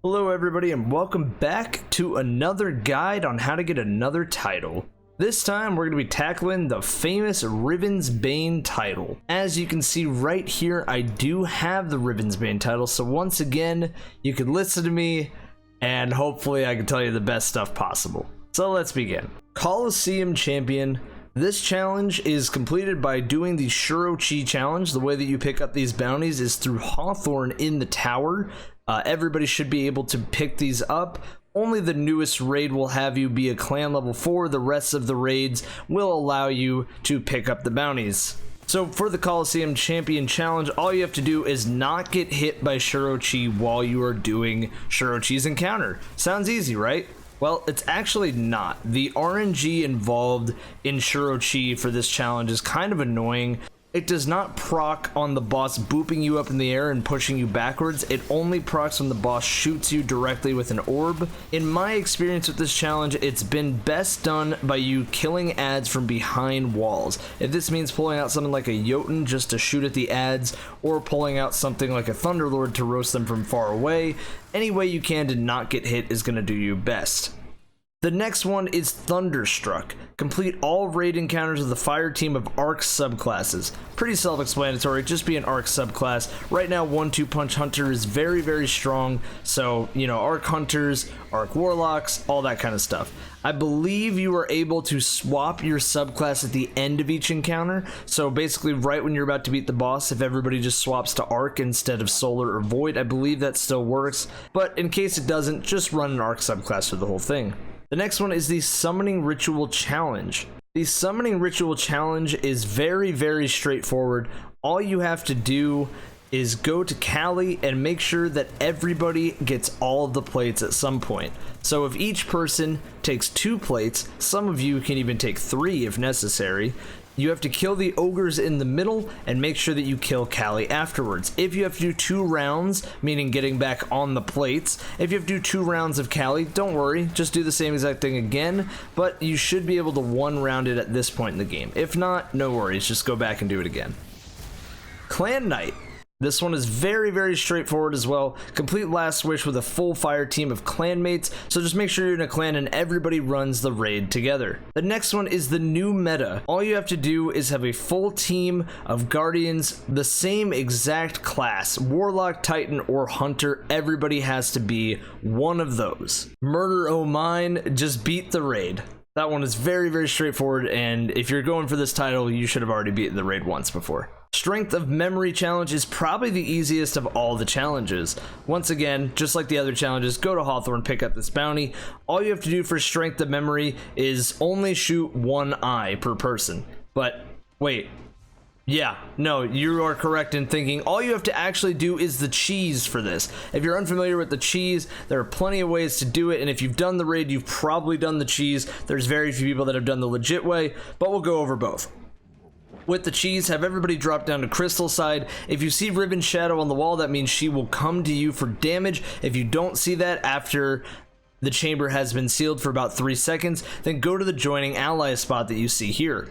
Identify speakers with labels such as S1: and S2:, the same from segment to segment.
S1: Hello everybody and welcome back to another guide on how to get another title. This time we're going to be tackling the famous Rivensbane title. As you can see right here, I do have the Rivensbane title, so once again you can listen to me and hopefully I can tell you the best stuff possible. So let's begin. Coliseum Champion. This challenge is completed by doing the Shadowkeep challenge. The way that you pick up these bounties is through Hawthorne in the tower. Everybody should be able to pick these up. Only the newest raid will have you be a clan level 4. The rest of the raids will allow you to pick up the bounties. So for the Coliseum Champion challenge, all you have to do is not get hit by Shadowkeep while you are doing Shadowkeep's encounter. Sounds easy, right? Well, it's actually not. The RNG involved in Shadowkeep for this challenge is kind of annoying. It does not proc on the boss booping you up in the air and pushing you backwards. It only procs when the boss shoots you directly with an orb. In my experience with this challenge, it's been best done by you killing ads from behind walls. If this means pulling out something like a Jotun just to shoot at the ads, or pulling out something like a Thunderlord to roast them from far away, any way you can to not get hit is going to do you best. The next one is Thunderstruck. Complete all raid encounters with the fire team of Arc subclasses. Pretty self-explanatory, just be an Arc subclass. Right now 1-2 punch hunter is very strong, so you know, Arc hunters, Arc warlocks, all that kind of stuff. I believe you are able to swap your subclass at the end of each encounter, so basically right when you're about to beat the boss, if everybody just swaps to Arc instead of Solar or Void, I believe that still works, but in case it doesn't, just run an Arc subclass for the whole thing. The next one is the Summoning Ritual Challenge. The Summoning Ritual Challenge is very straightforward. All you have to do is go to Cali and make sure that everybody gets all of the plates at some point. So if each person takes 2 plates, some of you can even take 3 if necessary, you have to kill the ogres in the middle and make sure that you kill Cali afterwards. If you have to do 2 rounds, meaning getting back on the plates, if you have to do 2 rounds of Cali, don't worry, just do the same exact thing again, but you should be able to 1-round it at this point in the game. If not, no worries, just go back and do it again. Clan Night. This one is very straightforward as well. Complete Last Wish with a full fire team of clanmates, so just make sure you're in a clan and everybody runs the raid together. The next one is the new meta. All you have to do is have a full team of guardians, the same exact class, Warlock, Titan, or Hunter. Everybody has to be one of those. Murder O Mine, just beat the raid. That one is very straightforward, and if you're going for this title, you should have already beaten the raid once before. Strength of Memory challenge is probably the easiest of all the challenges. Once again, just like the other challenges, go to Hawthorne, pick up this bounty. All you have to do for Strength of Memory is only shoot 1 eye per person. But wait, yeah, no, you are correct in thinking all you have to actually do is the cheese for this. If you're unfamiliar with the cheese, there are plenty of ways to do it, and if you've done the raid, you've probably done the cheese. There's very few people that have done the legit way, but we'll go over both. With the cheese, have everybody drop down to Crystal side. If you see Riven Shadow on the wall, that means she will come to you for damage. If you don't see that after the chamber has been sealed for about 3 seconds, then go to the joining ally spot that you see here.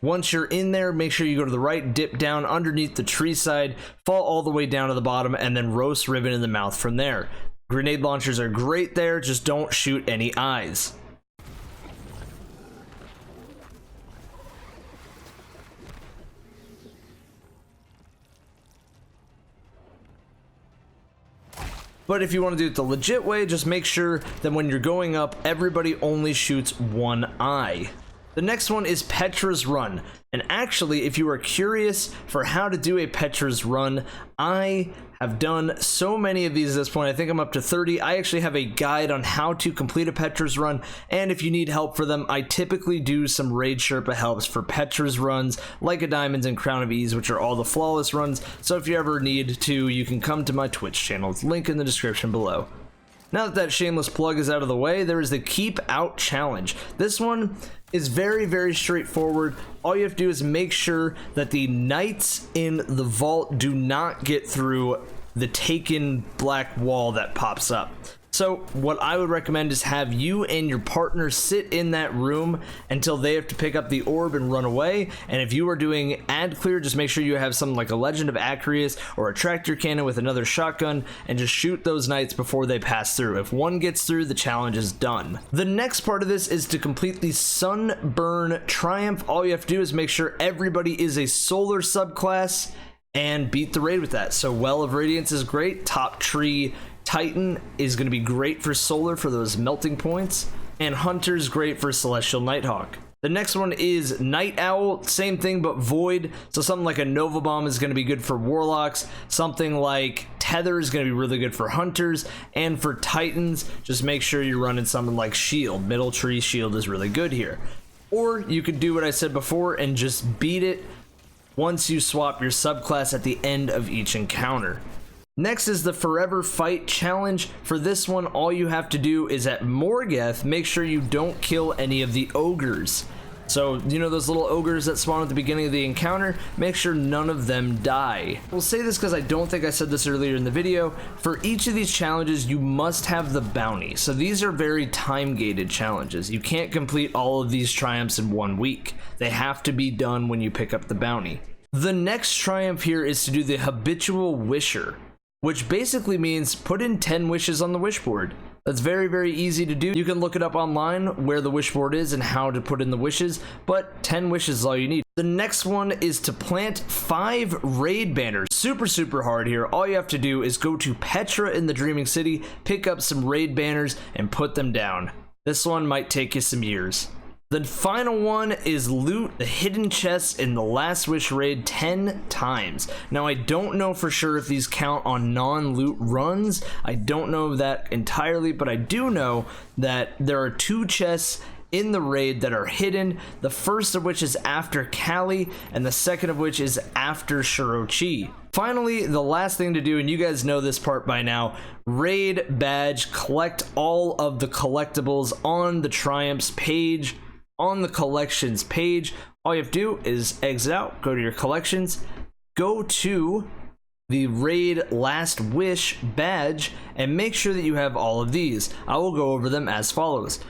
S1: Once you're in there, make sure you go to the right, dip down underneath the tree side, fall all the way down to the bottom, and then roast Riven in the mouth from there. Grenade launchers are great there, just don't shoot any eyes. But if you want to do it the legit way, just make sure that when you're going up, everybody only shoots 1 eye. The next one is Petras Run. And actually, if you are curious for how to do a Petras Run, I have done so many of these at this point. I think I'm up to 30. I actually have a guide on how to complete a Petras Run, and if you need help for them, I typically do some Raid Sherpa helps for Petras Runs, like a Diamonds and Crown of Ease, which are all the flawless runs. So if you ever need to, you can come to my Twitch channel. It's linked in the description below. Now that shameless plug is out of the way, there is the Keep Out Challenge. This one is very straightforward. All you have to do is make sure that the knights in the vault do not get through the taken black wall that pops up. So what I would recommend is have you and your partner sit in that room until they have to pick up the orb and run away. And if you are doing ad clear, just make sure you have something like a Legend of Acreus or a tractor cannon with another shotgun and just shoot those knights before they pass through. If one gets through, the challenge is done. The next part of this is to complete the Sunburn Triumph. All you have to do is make sure everybody is a solar subclass and beat the raid with that. So Well of Radiance is great. Top Tree Titan is going to be great for solar for those melting points, and Hunter's great for Celestial Nighthawk. The next one is Night Owl, same thing but void. So something like a Nova Bomb is going to be good for warlocks. Something like Tether is going to be really good for hunters, and for Titans, just make sure you're running something like Shield. Middle Tree Shield is really good here. Or you could do what I said before and just beat it once you swap your subclass at the end of each encounter. Next is the Forever Fight Challenge. For this one, all you have to do is at Morgeth, make sure you don't kill any of the ogres. So, you know those little ogres that spawn at the beginning of the encounter? Make sure none of them die. We'll say this because I don't think I said this earlier in the video. For each of these challenges, you must have the bounty. So these are very time-gated challenges. You can't complete all of these triumphs in 1 week. They have to be done when you pick up the bounty. The next triumph here is to do the Habitual Wisher, which basically means put in 10 wishes on the wish board. That's very, very easy to do. You can look it up online where the wish board is and how to put in the wishes, but 10 wishes is all you need. The next one is to plant 5 raid banners. Super, super hard here. All you have to do is go to Petra in the Dreaming City, pick up some raid banners, and put them down. This one might take you some years. The final one is loot the hidden chests in the Last Wish raid 10 times. Now, I don't know for sure if these count on non-loot runs. I don't know that entirely, but I do know that there are 2 chests in the raid that are hidden. The first of which is after Kali, and the second of which is after Shirochi. Finally, the last thing to do, and you guys know this part by now, raid badge, collect all of the collectibles on the Triumphs page. On the collections page, all you have to do is exit out, go to your collections, go to the raid Last Wish badge, and make sure that you have all of these. I will go over them as follows.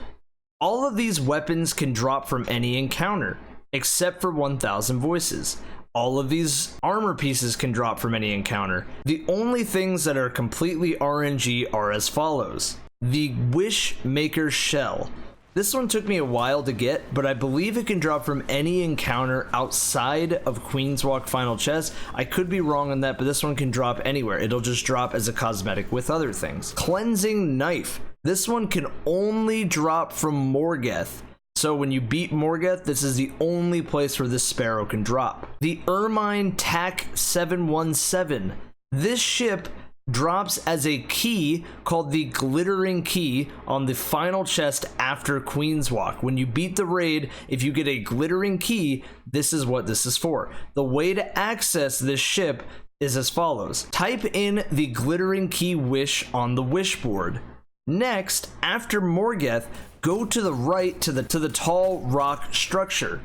S1: All of these weapons can drop from any encounter, except for 1000 voices. All of these armor pieces can drop from any encounter. The only things that are completely RNG are as follows. The Wishmaker Shell. This one took me a while to get, but I believe it can drop from any encounter outside of Queen's Walk Final Chest. I could be wrong on that, but this one can drop anywhere. It'll just drop as a cosmetic with other things. Cleansing Knife. This one can only drop from Morgeth. So when you beat Morgeth, this is the only place where this sparrow can drop. The Ermine TAC 717. This ship drops as a key called the Glittering Key on the final chest after Queen's Walk. When you beat the raid, if you get a Glittering Key, this is what this is for. The way to access this ship is as follows. Type in the Glittering Key wish on the wish board. Next, after Morgeth, go to the right to the tall rock structure.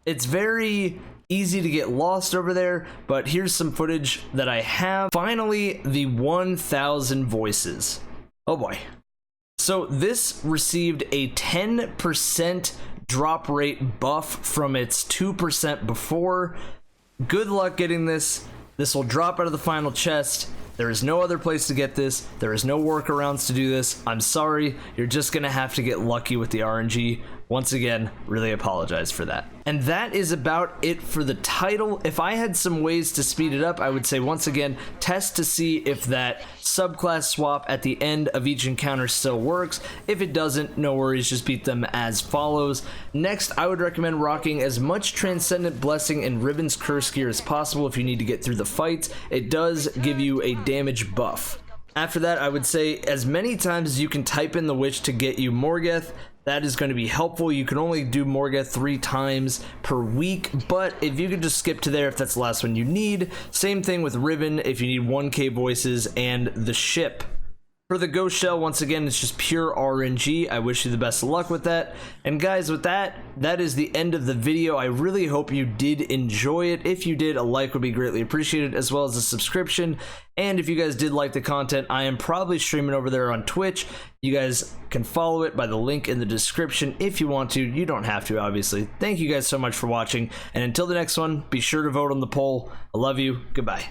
S1: It's very easy to get lost over there, but here's some footage that I have. Finally, the 1000 voices. Oh boy. So this received a 10% drop rate buff from its 2% before. Good luck getting this. This will drop out of the final chest. There is no other place to get this. There is no workarounds to do this. I'm sorry. You're just gonna have to get lucky with the RNG. Once again, really apologize for that. And that is about it for the title. If I had some ways to speed it up, I would say once again, test to see if that subclass swap at the end of each encounter still works. If it doesn't, no worries, just beat them as follows. Next, I would recommend rocking as much Transcendent Blessing and Riven's Curse gear as possible if you need to get through the fights. It does give you a damage buff. After that, I would say as many times as you can type in the wish to get you Morgeth. That is going to be helpful. You can only do Morgeth 3 times per week, but if you could just skip to there if that's the last one you need. Same thing with Riven if you need 1k voices and the ship. For the ghost shell, once again, it's just pure RNG. I wish you the best of luck with that. And guys, with that, that is the end of the video. I really hope you did enjoy it. If you did, a like would be greatly appreciated, as well as a subscription. And if you guys did like the content, I am probably streaming over there on Twitch. You guys can follow it by the link in the description if you want to. You don't have to, obviously. Thank you guys so much for watching. And until the next one, be sure to vote on the poll. I love you. Goodbye.